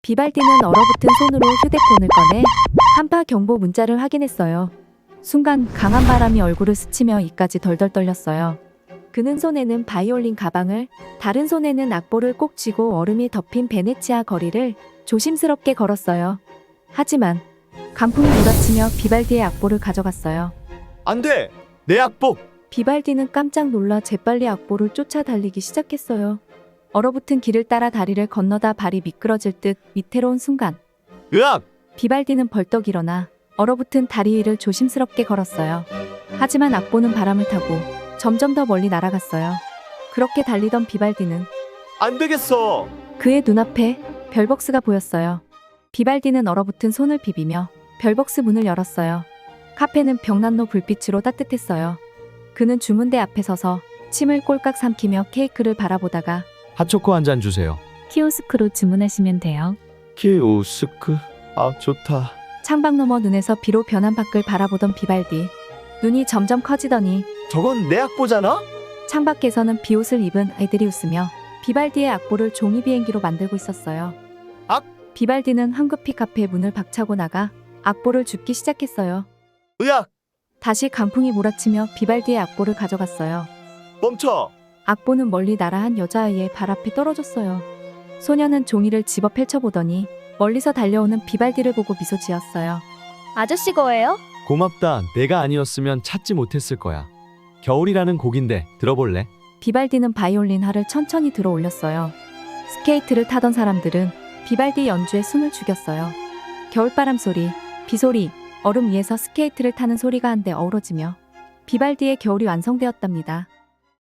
비발디는 얼어붙은 손으로 휴대폰을 꺼내 한파 경보 문자를 확인했어요. 순간 강한 바람이 얼굴을 스치며 입까지 덜덜 떨렸어요. 그는 손에는 바이올린 가방을, 다른 손에는 악보를 꼭 쥐고 얼음이 덮인 베네치아 거리를 조심스럽게 걸었어요. 하지만 강풍이 몰아치며 비발디의 악보를 가져갔어요. 안 돼! 내 악보! 비발디는 깜짝 놀라 재빨리 악보를 쫓아 달리기 시작했어요. 얼어붙은 길을 따라 다리를 건너다 발이 미끄러질 듯 위태로운 순간, 으악! 비발디는 벌떡 일어나 얼어붙은 다리 위를 조심스럽게 걸었어요. 하지만 악보는 바람을 타고 점점 더 멀리 날아갔어요. 그렇게 달리던 비발디는 안 되겠어! 그의 눈앞에 벨벅스가 보였어요. 비발디는 얼어붙은 손을 비비며 벨벅스 문을 열었어요. 카페는 벽난로 불빛으로 따뜻했어요. 그는 주문대 앞에 서서 침을 꼴깍 삼키며 케이크를 바라보다가 핫초코 한 잔 주세요. 키오스크로 주문하시면 돼요. 키오스크. 아, 좋다. 창밖 너머 눈에서 비로 변한 밖을 바라보던 비발디. 눈이 점점 커지더니 저건 내 악보잖아? 창밖에서는 비옷을 입은 아이들이 웃으며 비발디의 악보를 종이 비행기로 만들고 있었어요. 비발디는 황급히 카페의 문을 박차고 나가 악보를 줍기 시작했어요. 으악! 다시 강풍이 몰아치며 비발디의 악보를 가져갔어요. 멈춰! 악보는 멀리 날아한 여자아이의 발 앞에 떨어졌어요. 소녀는 종이를 집어 펼쳐보더니 멀리서 달려오는 비발디를 보고 미소 지었어요. 아저씨 거예요? 고맙다. 내가 아니었으면 찾지 못했을 거야. 겨울이라는 곡인데 들어볼래? 비발디는 바이올린 하를 천천히 들어 올렸어요. 스케이트를 타던 사람들은 비발디 연주에 숨을 죽였어요. 겨울바람 소리, 비소리, 얼음 위에서 스케이트를 타는 소리가 한데 어우러지며 비발디의 겨울이 완성되었답니다.